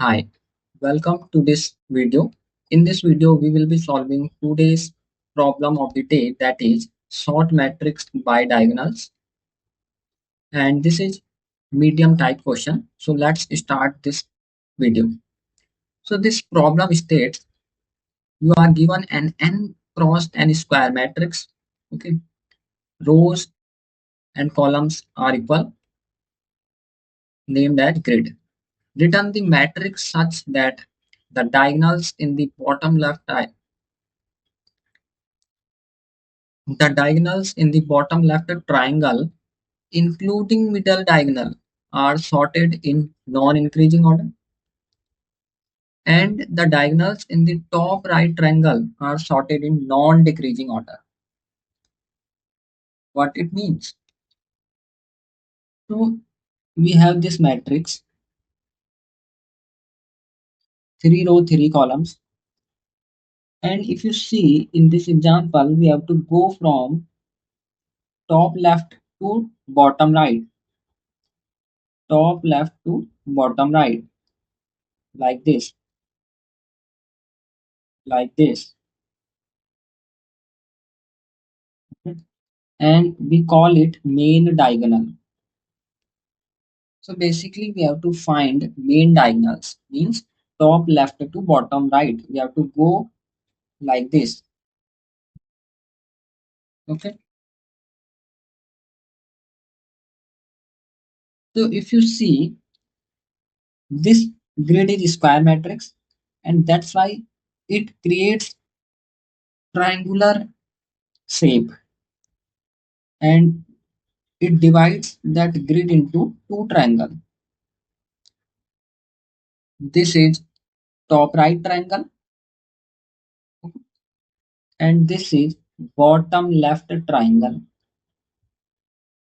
Hi, welcome to this video. In this video, we will be solving today's problem of the day, that is sort matrix by diagonals, and this is medium type question. So let's start this video. So this problem states you are given an n cross n square matrix. Okay, rows and columns are equal, named as grid. Return the matrix such that the diagonals in the bottom left triangle, including middle diagonal, are sorted in non-increasing order, and the diagonals in the top right triangle are sorted in non-decreasing order. What it means? So we have this matrix, 3 row, 3 columns, and if you see in this example, we have to go from top left to bottom right, top left to bottom right, like this, like this, and we call it main diagonal. So basically, we have to find main diagonals, means top left to bottom right. We have to go like this. Okay. So if you see, this grid is square matrix, and that's why it creates triangular shape, and it divides that grid into two triangle. This is top right triangle, and this is bottom left triangle.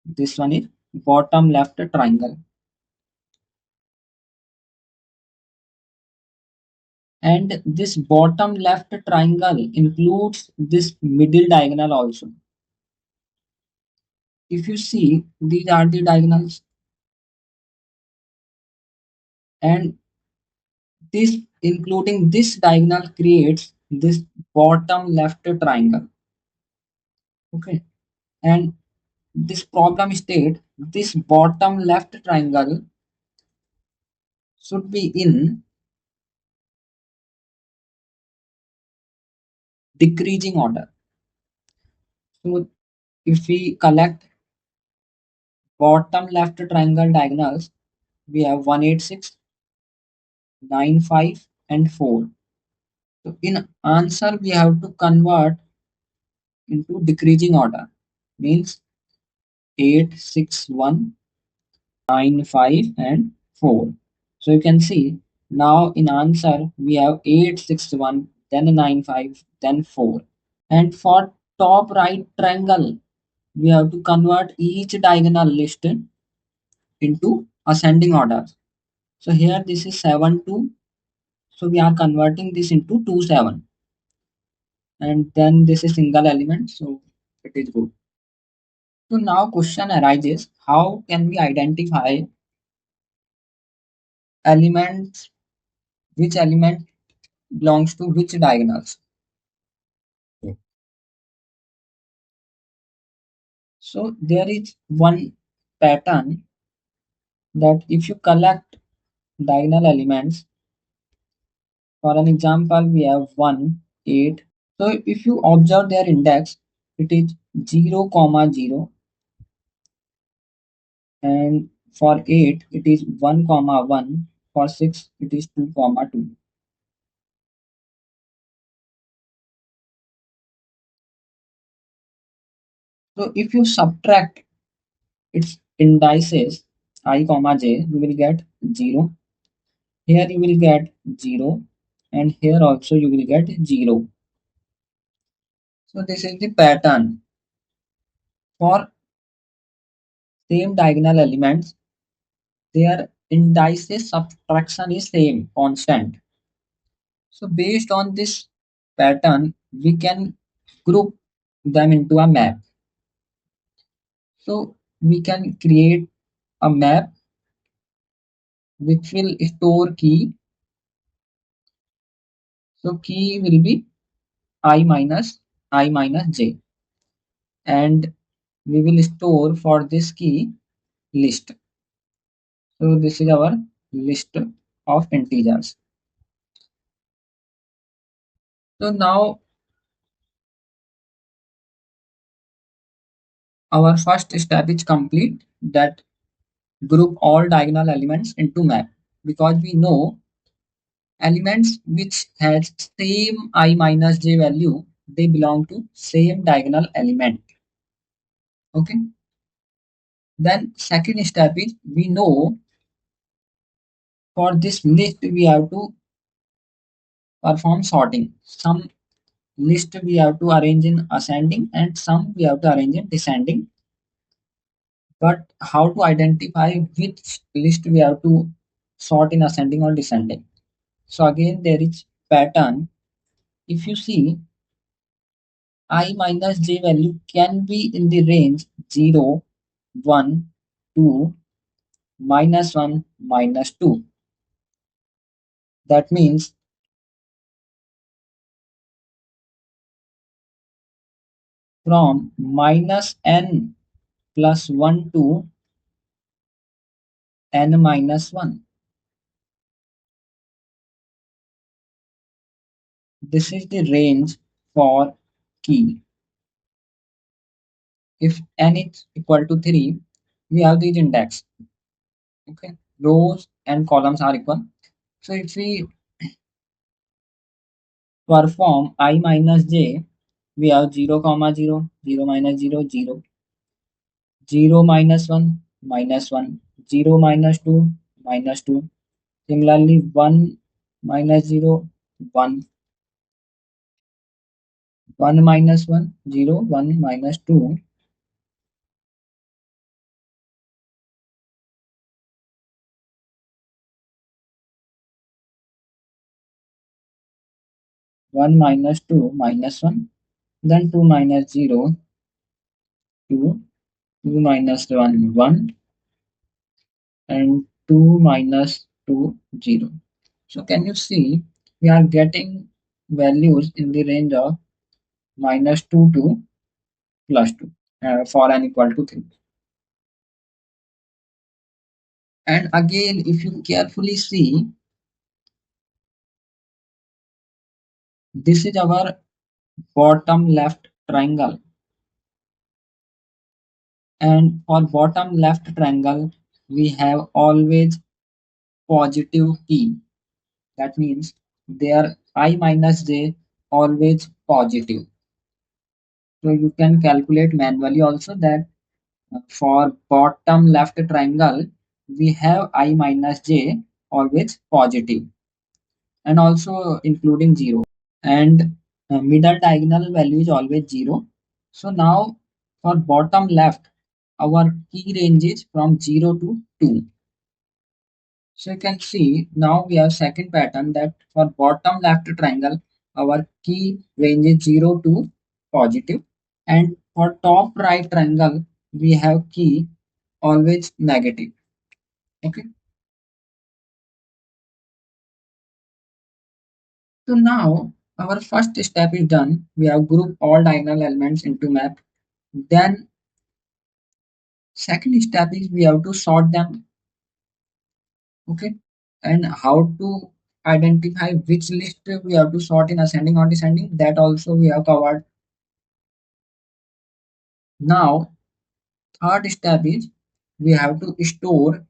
This one is bottom left triangle. And this bottom left triangle includes this middle diagonal also. If you see, these are the diagonals, and this including this diagonal creates this bottom left triangle. Okay, and this problem state this bottom left triangle should be in decreasing order. So if we collect bottom left triangle diagonals, we have 186, 95, and 4. So in answer, we have to convert into decreasing order, means 8, 6, 1, 9, 5, and 4. So you can see now in answer we have 8, 6, 1, then 9, 5, then 4. And for top right triangle, we have to convert each diagonal list into ascending order. So here this is 7, 2. So we are converting this into 2, 7. And then this is single element, so it is good. So now question arises, how can we identify elements, which element belongs to which diagonals? So there is one pattern, that if you collect diagonal elements, for an example we have 1, 8. So if you observe their index, it is 0, comma 0, and for 8 it is 1, comma 1, for 6 it is 2, comma 2. So if you subtract its indices I comma j, you will get 0. Here you will get 0, and here also you will get 0. So this is the pattern. For same diagonal elements, their indices subtraction is same, constant. So based on this pattern, we can group them into a map. So we can create a map which will store key So key will be I minus j, and we will store for this key list. So this is our list of integers. So now our first step is complete, that group all diagonal elements into map, because we know elements which has same I minus j value, they belong to same diagonal element. Okay. Then second step is, we know for this list we have to perform sorting. Some list we have to arrange in ascending and some we have to arrange in descending. But how to identify which list we have to sort in ascending or descending? So again there is pattern. If you see, I minus j value can be in the range 0, 1, 2, -1, -2. That means from -n plus 1 to n minus 1. This is the range for key. If n is equal to 3, we have these index. Okay, rows and columns are equal. So if we perform I minus j, we have 0, comma 0, 0 minus 0, 0, 0 minus 1, minus 1, 0 minus 2, minus 2. Similarly, 1 minus 0, 1, 1 minus 1, 0, 1 minus 2, 1 minus 2, minus 1, then 2 minus 0, 2, 2 minus 1, 1, and 2 minus 2, 0. So can you see, we are getting values in the range of -2 to +2 for n equal to 3. And again, if you carefully see, this is our bottom left triangle. And for bottom left triangle, we have always positive key. That means their I minus j always positive. So you can calculate manually also that for bottom left triangle, we have I minus j always positive, and also including 0. And middle diagonal value is always 0. So now for bottom left, our key range is from 0 to 2. So you can see now we have second pattern, that for bottom left triangle, our key range is 0 to positive, and for top right triangle, we have key always negative. Okay. So now our first step is done. We have grouped all diagonal elements into map. Then second step is we have to sort them. Okay. And how to identify which list we have to sort in ascending or descending, that also we have covered. Now third step is we have to store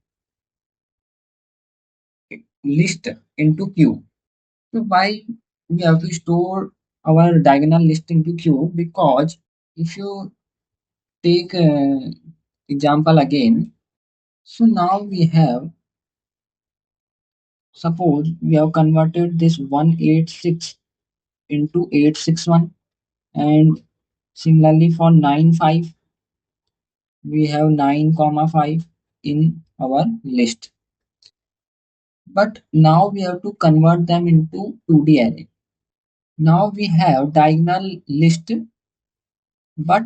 list into queue. So why we have to store our diagonal list into queue? Because if you take example again, so now we have, suppose we have converted this 186 into 861, and similarly for 95 we have 9 comma 5 in our list. But now we have to convert them into 2D array. Now we have diagonal list, but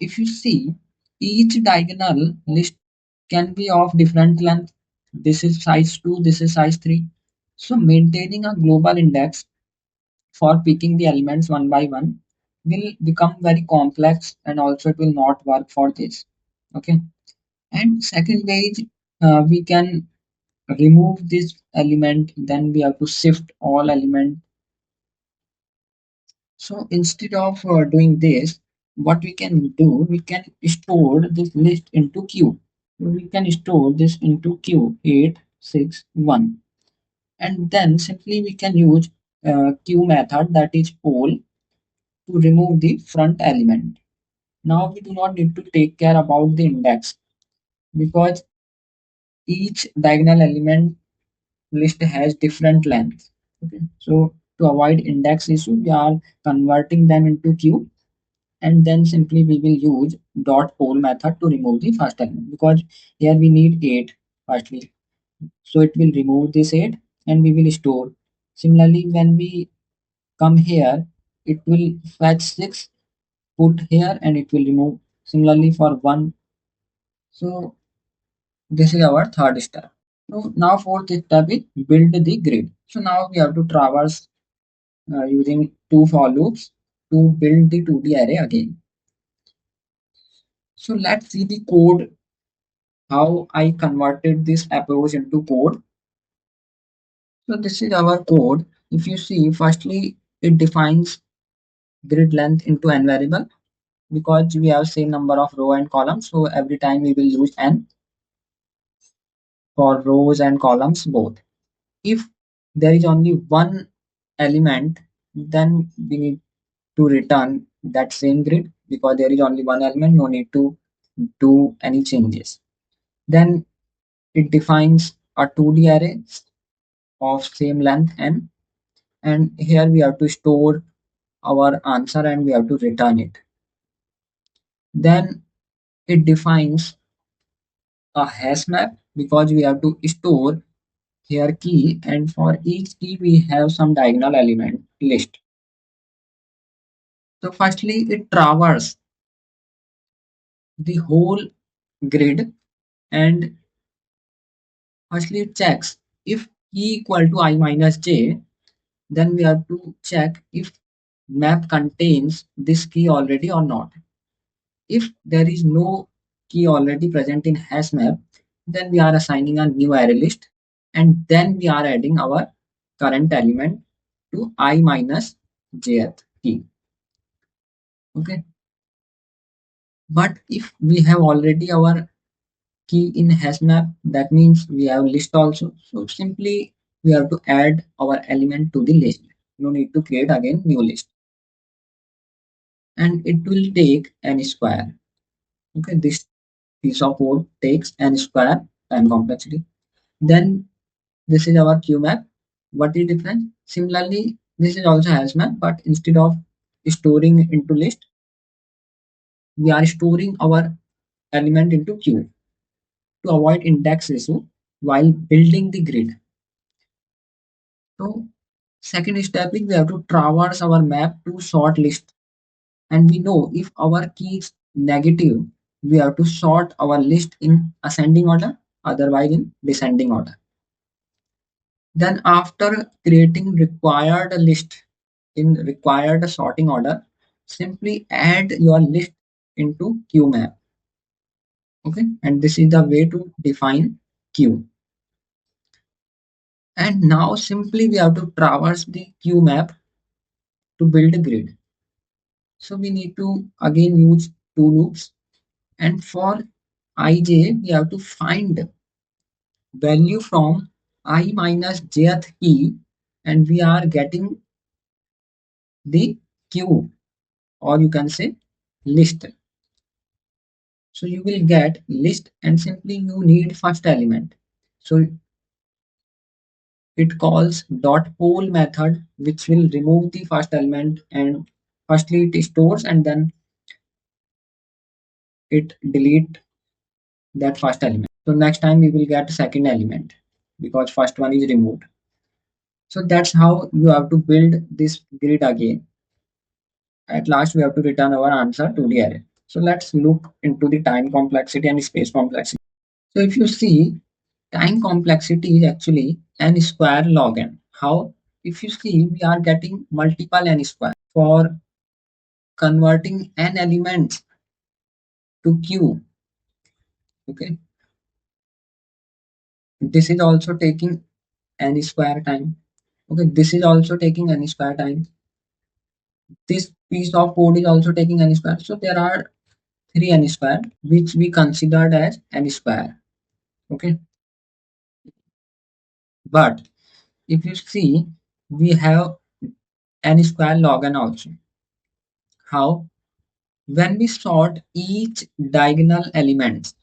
if you see, each diagonal list can be of different length. This is size 2, this is size 3. So maintaining a global index for picking the elements one by one will become very complex, and also it will not work for this. Okay. And second way is we can remove this element, then we have to shift all element. So instead of doing this, what we can do, we can store this list into queue. So we can store this into queue 861, and then simply we can use queue method, that is poll, to remove the front element. Now we do not need to take care about the index, because each diagonal element list has different length. Okay. So to avoid index issue, we are converting them into queue, and then simply we will use dot poll method to remove the first element, because here we need 8 firstly. So it will remove this 8 and we will store. Similarly, when we come here, it will fetch 6, put here, and it will remove. Similarly for 1. So this is our third step. So now fourth step is build the grid. So now we have to traverse using two for loops to build the 2D array again. So let's see the code, how I converted this approach into code. So this is our code. If you see, firstly, it defines grid length into n variable, because we have same number of row and columns. So every time we will use n for rows and columns both. If there is only one element, then we need to return that same grid, because there is only one element, no need to do any changes. Then it defines a 2D array of same length n, and here we have to store our answer and we have to return it. Then it defines a hash map, because we have to store here key, and for each key we have some diagonal element list. So firstly it traverses the whole grid, and firstly it checks if key equal to I minus j, then we have to check if map contains this key already or not. If there is no key already present in hash map, then we are assigning a new array list, and then we are adding our current element to I minus jth key. Okay. But if we have already our key in hash map, that means we have list also. So simply we have to add our element to the list. No need to create again new list. And it will take n square. Okay, this piece of code takes n square time complexity. Then this is our queue map. What is different? Similarly, this is also hash map, but instead of storing into list, we are storing our element into queue to avoid index issue while building the grid. So second step is we have to traverse our map to sort list, and we know if our key is negative, we have to sort our list in ascending order, otherwise in descending order. Then after creating required list in required sorting order, simply add your list into queue map. Okay, and this is the way to define queue. And now simply we have to traverse the queue map to build a grid. So we need to again use two loops, and for ij we have to find value from I minus jth key, and we are getting the queue, or you can say list. So you will get list, and simply you need first element. So it calls dot poll method, which will remove the first element, and firstly it stores and then it delete that first element. So next time we will get second element, because first one is removed. So that's how you have to build this grid again. At last we have to return our answer to the array. So let's look into the time complexity and space complexity. So if you see, time complexity is actually n square log n. How? if you see, we are getting multiple n square for converting n elements to q. Okay, this is also taking n square time. Okay, this is also taking n square time. This piece of code is also taking n square. So there are three n square which we considered as n square. Okay, but if you see, we have n square log n also. How? When we sort each diagonal element.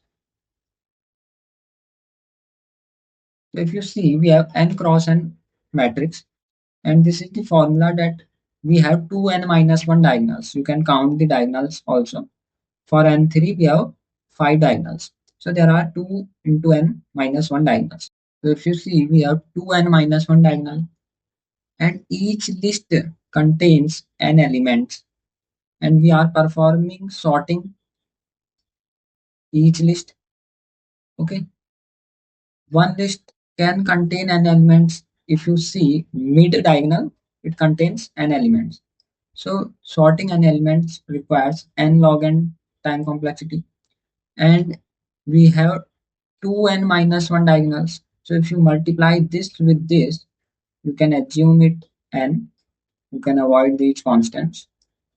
So if you see, we have n cross n matrix, and this is the formula that we have 2n minus 1 diagonals. You can count the diagonals also. For n3, we have 5 diagonals. So there are 2 into n minus 1 diagonals. So if you see, we have 2n minus 1 diagonal, and each list contains n elements, and we are performing sorting each list. Okay, one list can contain n elements. If you see mid diagonal, it contains n elements. So sorting n elements requires n log n time complexity, and we have 2n minus 1 diagonals. So if you multiply this with this, you can assume it n. You can avoid these constants.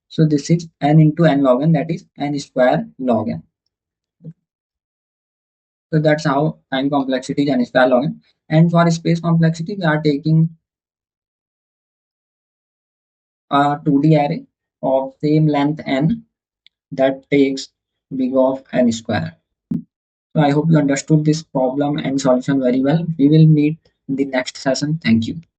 So this is n into n log n, that is n square log n. So that's how time complexity is n square log n. And for space complexity, we are taking a 2D array of same length n that takes big of n square. So I hope you understood this problem and solution very well. We will meet in the next session. Thank you.